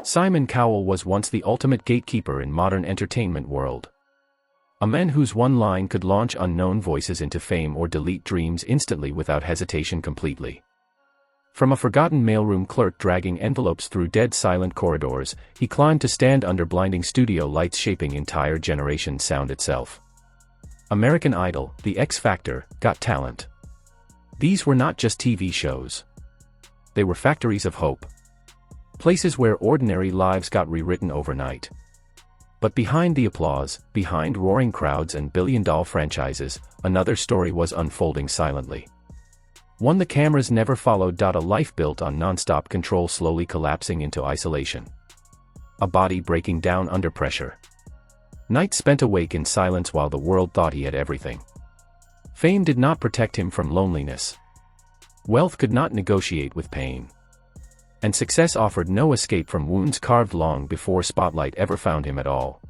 Simon Cowell was once the ultimate gatekeeper in modern entertainment world. A man whose one line could launch unknown voices into fame or delete dreams instantly without hesitation completely. From a forgotten mailroom clerk dragging envelopes through dead silent corridors, he climbed to stand under blinding studio lights shaping entire generations' sound itself. American Idol, The X Factor, Got Talent. These were not just TV shows. They were factories of hope. Places where ordinary lives got rewritten overnight. But behind the applause, behind roaring crowds and billion-dollar franchises, another story was unfolding silently. One the cameras never followed. A life built on non-stop control slowly collapsing into isolation. A body breaking down under pressure. Nights spent awake in silence while the world thought he had everything. Fame did not protect him from loneliness. Wealth could not negotiate with pain. And success offered no escape from wounds carved long before spotlight ever found him at all.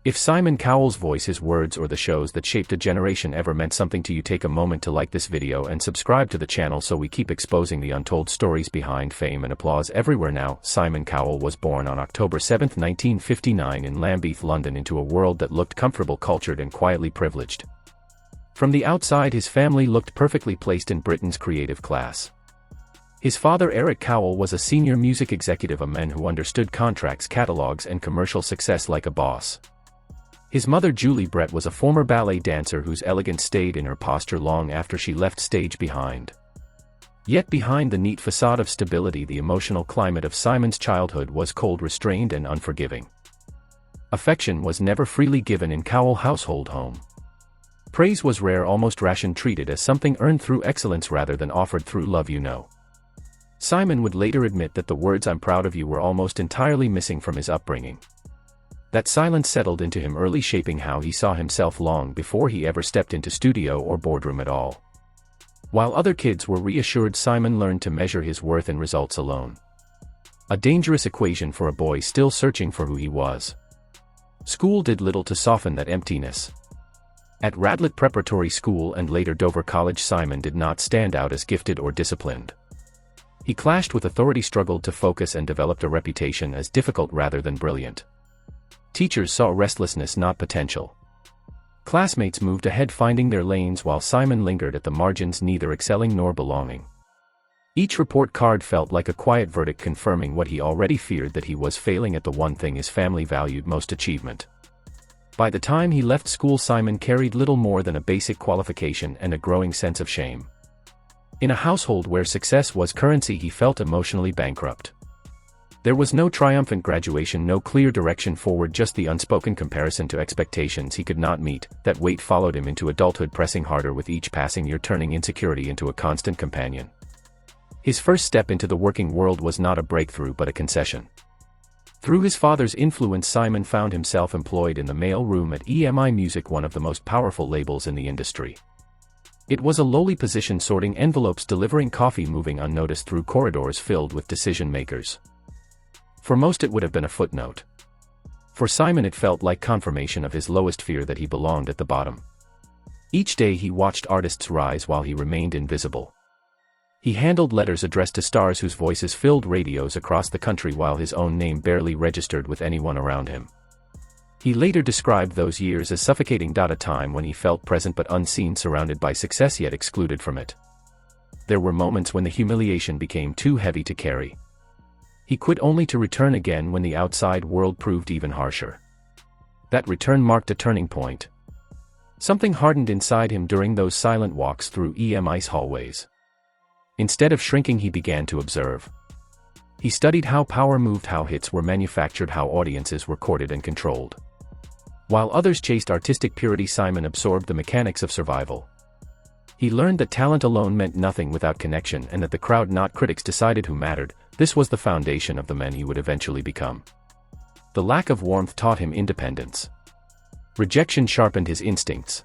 If Simon Cowell's voice, his words, or the shows that shaped a generation ever meant something to you, take a moment to like this video and subscribe to the channel so we keep exposing the untold stories behind fame and applause everywhere. Now, Simon Cowell was born on October 7, 1959 in Lambeth, London, into a world that looked comfortable, cultured, and quietly privileged. From the outside, his family looked perfectly placed in Britain's creative class. His father, Eric Cowell, was a senior music executive, a man who understood contracts, catalogs, and commercial success like a boss. His mother, Julie Brett, was a former ballet dancer whose elegance stayed in her posture long after she left stage behind. Yet behind the neat facade of stability, the emotional climate of Simon's childhood was cold, restrained, and unforgiving. Affection was never freely given in Cowell household home. Praise was rare, almost rationed, treated as something earned through excellence rather than offered through love. Simon would later admit that the words "I'm proud of you" were almost entirely missing from his upbringing. That silence settled into him early, shaping how he saw himself long before he ever stepped into studio or boardroom at all. While other kids were reassured, Simon learned to measure his worth in results alone. A dangerous equation for a boy still searching for who he was. School did little to soften that emptiness. At Radlett Preparatory School and later Dover College, Simon did not stand out as gifted or disciplined. He clashed with authority, struggled to focus, and developed a reputation as difficult rather than brilliant. Teachers saw restlessness, not potential. Classmates moved ahead, finding their lanes, while Simon lingered at the margins, neither excelling nor belonging. Each report card felt like a quiet verdict, confirming what he already feared, that he was failing at the one thing his family valued most: achievement. By the time he left school, Simon carried little more than a basic qualification and a growing sense of shame. In a household where success was currency, he felt emotionally bankrupt. There was no triumphant graduation, no clear direction forward, just the unspoken comparison to expectations he could not meet. That weight followed him into adulthood, pressing harder with each passing year, turning insecurity into a constant companion. His first step into the working world was not a breakthrough but a concession. Through his father's influence, Simon found himself employed in the mail room at EMI Music, one of the most powerful labels in the industry. It was a lowly position, sorting envelopes, delivering coffee, moving unnoticed through corridors filled with decision makers. For most it would have been a footnote. For Simon it felt like confirmation of his lowest fear, that he belonged at the bottom. Each day he watched artists rise while he remained invisible. He handled letters addressed to stars whose voices filled radios across the country while his own name barely registered with anyone around him. He later described those years as suffocating, a time when he felt present but unseen, surrounded by success yet excluded from it. There were moments when the humiliation became too heavy to carry. He quit only to return again when the outside world proved even harsher. That return marked a turning point. Something hardened inside him during those silent walks through EMI's hallways. Instead of shrinking, he began to observe. He studied how power moved, how hits were manufactured, how audiences were courted and controlled. While others chased artistic purity, Simon absorbed the mechanics of survival. He learned that talent alone meant nothing without connection, and that the crowd, not critics, decided who mattered. This was the foundation of the man he would eventually become. The lack of warmth taught him independence. Rejection sharpened his instincts.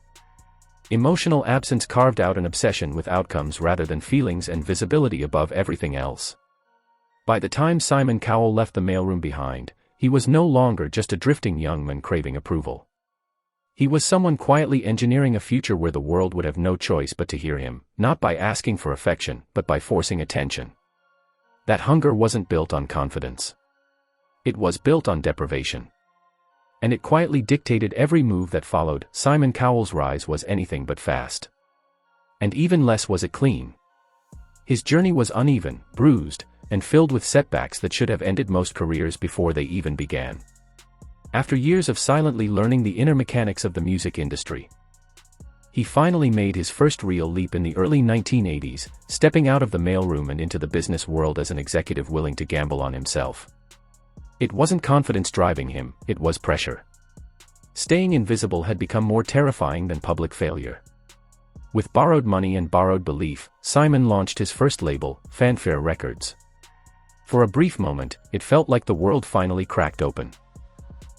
Emotional absence carved out an obsession with outcomes rather than feelings, and visibility above everything else. By the time Simon Cowell left the mailroom behind, he was no longer just a drifting young man craving approval. He was someone quietly engineering a future where the world would have no choice but to hear him, not by asking for affection, but by forcing attention. That hunger wasn't built on confidence. It was built on deprivation. And it quietly dictated every move that followed. Simon Cowell's rise was anything but fast. And even less was it clean. His journey was uneven, bruised, and filled with setbacks that should have ended most careers before they even began. After years of silently learning the inner mechanics of the music industry, he finally made his first real leap in the early 1980s, stepping out of the mailroom and into the business world as an executive willing to gamble on himself. It wasn't confidence driving him, it was pressure. Staying invisible had become more terrifying than public failure. With borrowed money and borrowed belief, Simon launched his first label, Fanfare Records. For a brief moment, it felt like the world finally cracked open.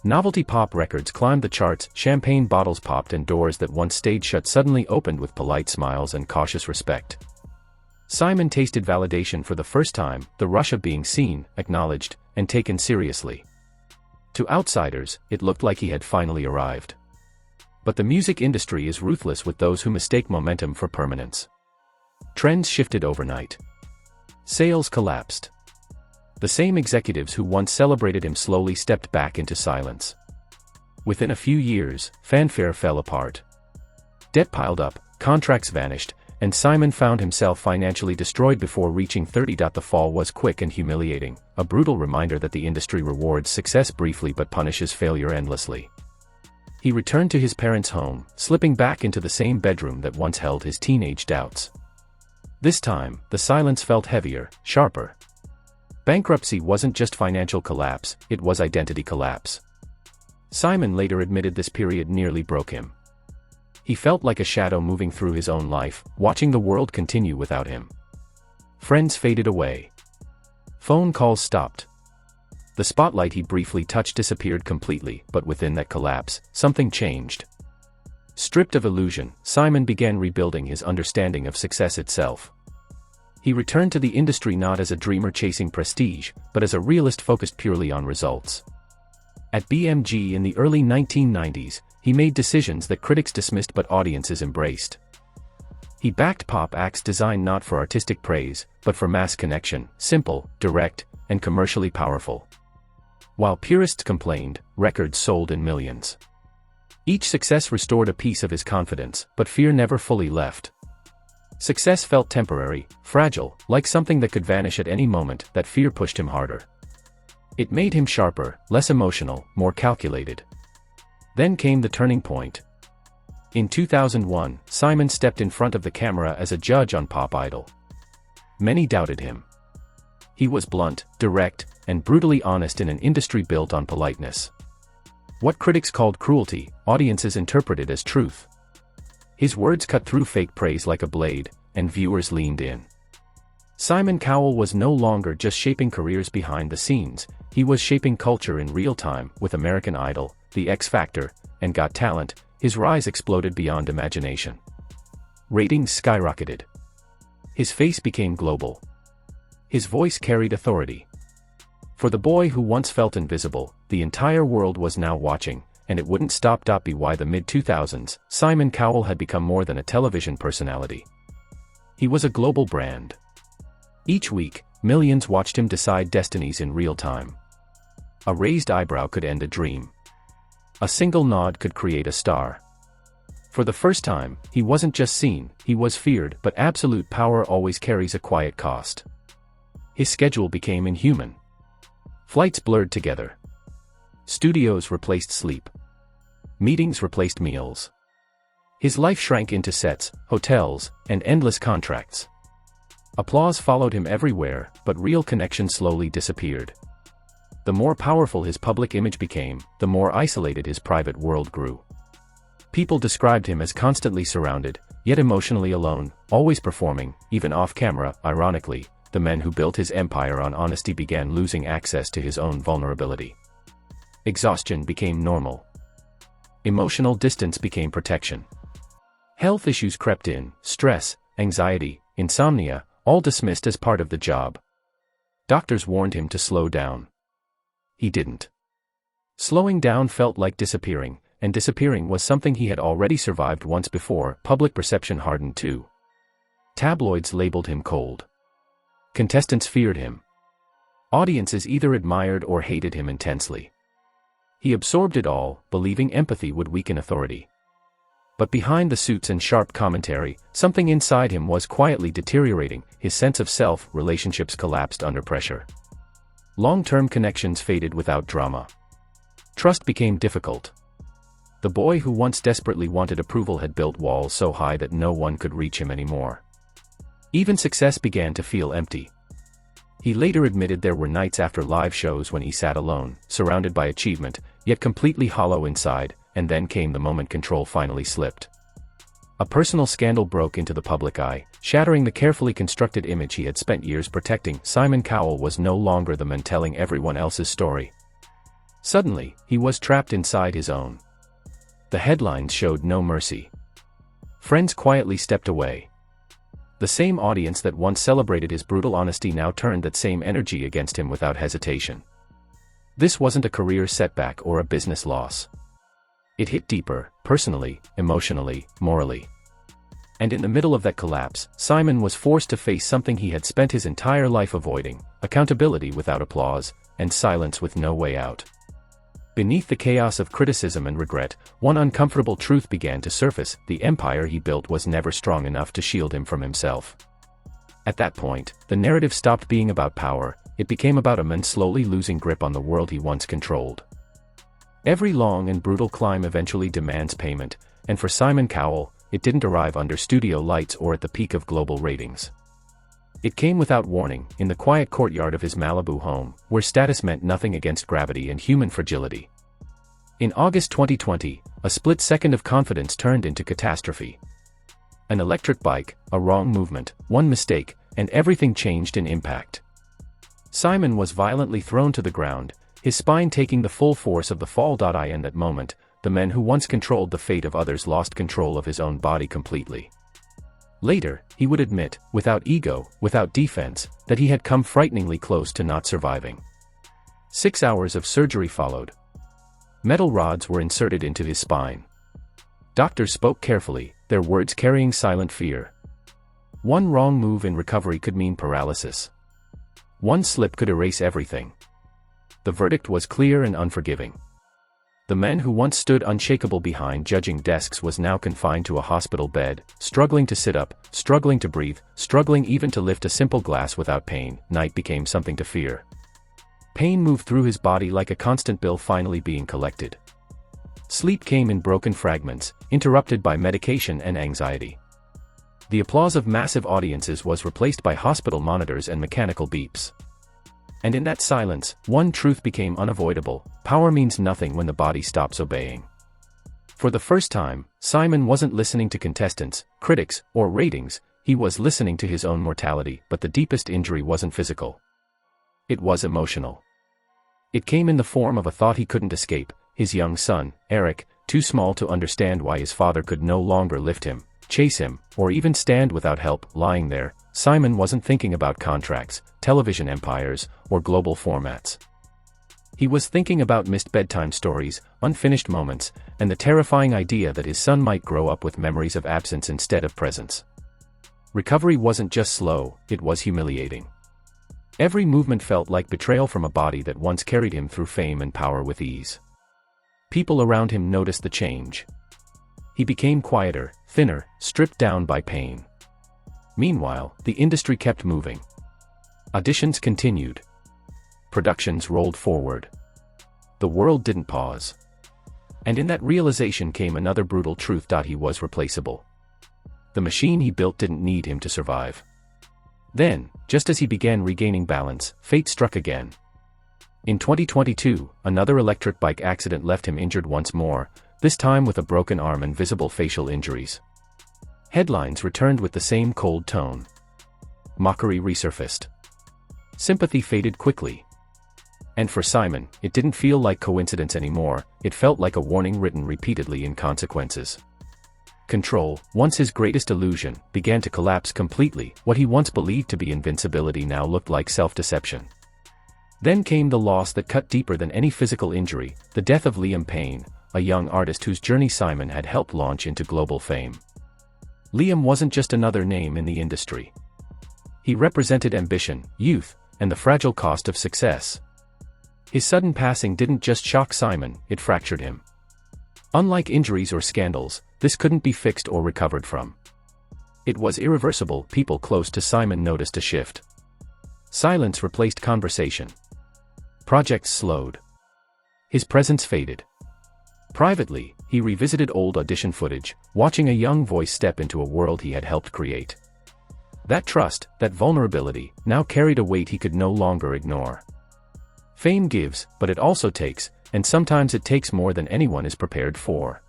Novelty pop records climbed the charts, champagne bottles popped, and doors that once stayed shut suddenly opened with polite smiles and cautious respect. Simon tasted validation for the first time, the rush of being seen, acknowledged, and taken seriously. To outsiders, it looked like he had finally arrived. But the music industry is ruthless with those who mistake momentum for permanence. Trends shifted overnight. Sales collapsed. The same executives who once celebrated him slowly stepped back into silence. Within a few years, Fanfare fell apart. Debt piled up, contracts vanished, and Simon found himself financially destroyed before reaching 30. The fall was quick and humiliating, a brutal reminder that the industry rewards success briefly but punishes failure endlessly. He returned to his parents' home, slipping back into the same bedroom that once held his teenage doubts. This time, the silence felt heavier, sharper. Bankruptcy wasn't just financial collapse, it was identity collapse. Simon later admitted this period nearly broke him. He felt like a shadow moving through his own life, watching the world continue without him. Friends faded away. Phone calls stopped. The spotlight he briefly touched disappeared completely, but within that collapse, something changed. Stripped of illusion, Simon began rebuilding his understanding of success itself. He returned to the industry not as a dreamer chasing prestige, but as a realist focused purely on results. At BMG in the early 1990s, he made decisions that critics dismissed but audiences embraced. He backed pop acts designed not for artistic praise, but for mass connection, simple, direct, and commercially powerful. While purists complained, records sold in millions. Each success restored a piece of his confidence, but fear never fully left. Success felt temporary, fragile, like something that could vanish at any moment. That fear pushed him harder. It made him sharper, less emotional, more calculated. Then came the turning point. In 2001, Simon stepped in front of the camera as a judge on Pop Idol. Many doubted him. He was blunt, direct, and brutally honest in an industry built on politeness. What critics called cruelty, audiences interpreted as truth. His words cut through fake praise like a blade, and viewers leaned in. Simon Cowell was no longer just shaping careers behind the scenes, he was shaping culture in real time. With American Idol, The X Factor, and Got Talent, his rise exploded beyond imagination. Ratings skyrocketed. His face became global. His voice carried authority. For the boy who once felt invisible, the entire world was now watching, and it wouldn't stop. By the mid-2000s, Simon Cowell had become more than a television personality. He was a global brand. Each week, millions watched him decide destinies in real time. A raised eyebrow could end a dream. A single nod could create a star. For the first time, he wasn't just seen, he was feared, but absolute power always carries a quiet cost. His schedule became inhuman. Flights blurred together. Studios replaced sleep. Meetings replaced meals. His life shrank into sets, hotels, and endless contracts. Applause followed him everywhere, but real connection slowly disappeared. The more powerful his public image became, the more isolated his private world grew. People described him as constantly surrounded, yet emotionally alone, always performing, even off-camera. Ironically, the men who built his empire on honesty began losing access to his own vulnerability. Exhaustion became normal. Emotional distance became protection. Health issues crept in, stress, anxiety, insomnia, all dismissed as part of the job. Doctors warned him to slow down. He didn't. Slowing down felt like disappearing, and disappearing was something he had already survived once before. Public perception hardened too. Tabloids labeled him cold. Contestants feared him. Audiences either admired or hated him intensely. He absorbed it all, believing empathy would weaken authority. But behind the suits and sharp commentary, something inside him was quietly deteriorating. His sense of self, relationships collapsed under pressure. Long-term connections faded without drama. Trust became difficult. The boy who once desperately wanted approval had built walls so high that no one could reach him anymore. Even success began to feel empty. He later admitted there were nights after live shows when he sat alone, surrounded by achievement, yet completely hollow inside, and then came the moment control finally slipped. A personal scandal broke into the public eye, shattering the carefully constructed image he had spent years protecting. Simon Cowell was no longer the man telling everyone else's story. Suddenly, he was trapped inside his own. The headlines showed no mercy. Friends quietly stepped away. The same audience that once celebrated his brutal honesty now turned that same energy against him without hesitation. This wasn't a career setback or a business loss. It hit deeper, personally, emotionally, morally. And in the middle of that collapse, Simon was forced to face something he had spent his entire life avoiding: accountability without applause, and silence with no way out. Beneath the chaos of criticism and regret, one uncomfortable truth began to surface: the empire he built was never strong enough to shield him from himself. At that point, the narrative stopped being about power. It became about a man slowly losing grip on the world he once controlled. Every long and brutal climb eventually demands payment, and for Simon Cowell, it didn't arrive under studio lights or at the peak of global ratings. It came without warning, in the quiet courtyard of his Malibu home, where status meant nothing against gravity and human fragility. In August 2020, a split second of confidence turned into catastrophe. An electric bike, a wrong movement, one mistake, and everything changed in impact. Simon was violently thrown to the ground, his spine taking the full force of the fall. In that moment, the man who once controlled the fate of others lost control of his own body completely. Later, he would admit, without ego, without defense, that he had come frighteningly close to not surviving. 6 hours of surgery followed. Metal rods were inserted into his spine. Doctors spoke carefully, their words carrying silent fear. One wrong move in recovery could mean paralysis. One slip could erase everything. The verdict was clear and unforgiving. The man who once stood unshakable behind judging desks was now confined to a hospital bed, struggling to sit up, struggling to breathe, struggling even to lift a simple glass without pain. Night became something to fear. Pain moved through his body like a constant bill finally being collected. Sleep came in broken fragments, interrupted by medication and anxiety. The applause of massive audiences was replaced by hospital monitors and mechanical beeps. And in that silence, one truth became unavoidable: power means nothing when the body stops obeying. For the first time, Simon wasn't listening to contestants, critics, or ratings. He was listening to his own mortality. But the deepest injury wasn't physical. It was emotional. It came in the form of a thought he couldn't escape: his young son, Eric, too small to understand why his father could no longer lift him, chase him, or even stand without help. Lying there, Simon wasn't thinking about contracts, television empires, or global formats. He was thinking about missed bedtime stories, unfinished moments, and the terrifying idea that his son might grow up with memories of absence instead of presence. Recovery wasn't just slow, it was humiliating. Every movement felt like betrayal from a body that once carried him through fame and power with ease. People around him noticed the change. He became quieter, thinner, stripped down by pain. Meanwhile, the industry kept moving. Auditions continued. Productions rolled forward. The world didn't pause. And in that realization came another brutal truth: he was replaceable. The machine he built didn't need him to survive. Then, just as he began regaining balance, fate struck again. In 2022, another electric bike accident left him injured once more, this time with a broken arm and visible facial injuries. Headlines returned with the same cold tone. Mockery resurfaced. Sympathy faded quickly. And for Simon, it didn't feel like coincidence anymore, it felt like a warning written repeatedly in consequences. Control, once his greatest illusion, began to collapse completely. What he once believed to be invincibility now looked like self-deception. Then came the loss that cut deeper than any physical injury: the death of Liam Payne, a young artist whose journey Simon had helped launch into global fame. Liam wasn't just another name in the industry. He represented ambition, youth, and the fragile cost of success. His sudden passing didn't just shock Simon, it fractured him. Unlike injuries or scandals, this couldn't be fixed or recovered from. It was irreversible. People close to Simon noticed a shift. Silence replaced conversation. Projects slowed. His presence faded. Privately, he revisited old audition footage, watching a young voice step into a world he had helped create. That trust, that vulnerability, now carried a weight he could no longer ignore. Fame gives, but it also takes, and sometimes it takes more than anyone is prepared for.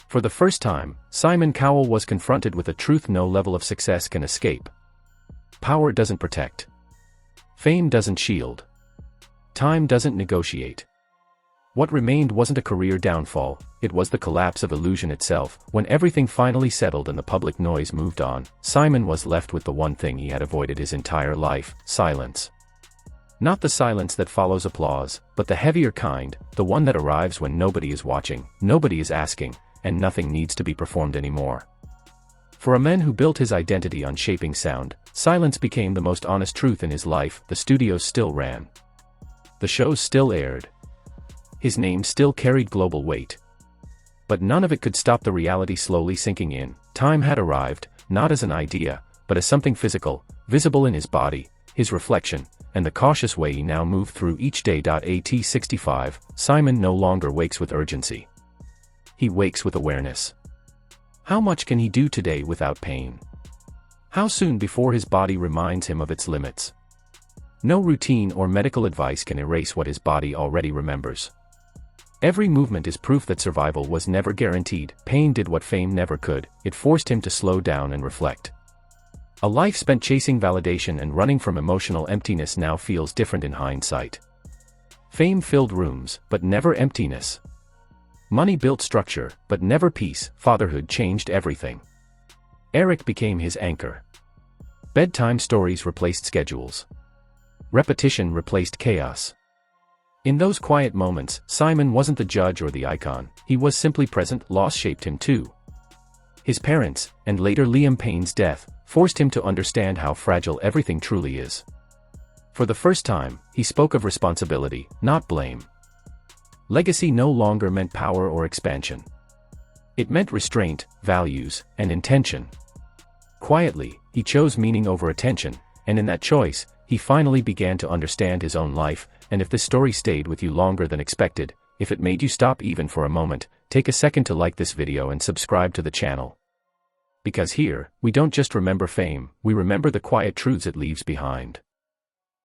For the first time, Simon Cowell was confronted with a truth no level of success can escape. Power doesn't protect. Fame doesn't shield. Time doesn't negotiate. What remained wasn't a career downfall, it was the collapse of illusion itself. When everything finally settled and the public noise moved on, Simon was left with the one thing he had avoided his entire life: silence. Not the silence that follows applause, but the heavier kind, the one that arrives when nobody is watching, nobody is asking, and nothing needs to be performed anymore. For a man who built his identity on shaping sound, silence became the most honest truth in his life. The studios still ran. The shows still aired. His name still carried global weight. But none of it could stop the reality slowly sinking in. Time had arrived, not as an idea, but as something physical, visible in his body, his reflection, and the cautious way he now moved through each day. At 65, Simon no longer wakes with urgency. He wakes with awareness. How much can he do today without pain? How soon before his body reminds him of its limits? No routine or medical advice can erase what his body already remembers. Every movement is proof that survival was never guaranteed. Pain did what fame never could, it forced him to slow down and reflect. A life spent chasing validation and running from emotional emptiness now feels different in hindsight. Fame filled rooms, but never emptiness. Money built structure, but never peace. Fatherhood changed everything. Eric became his anchor. Bedtime stories replaced schedules. Repetition replaced chaos. In those quiet moments, Simon wasn't the judge or the icon, he was simply present. Loss shaped him too. His parents, and later Liam Payne's death, forced him to understand how fragile everything truly is. For the first time, he spoke of responsibility, not blame. Legacy no longer meant power or expansion. It meant restraint, values, and intention. Quietly, he chose meaning over attention, and in that choice, he finally began to understand his own life. And if this story stayed with you longer than expected, if it made you stop even for a moment, take a second to like this video and subscribe to the channel. Because here, we don't just remember fame, we remember the quiet truths it leaves behind.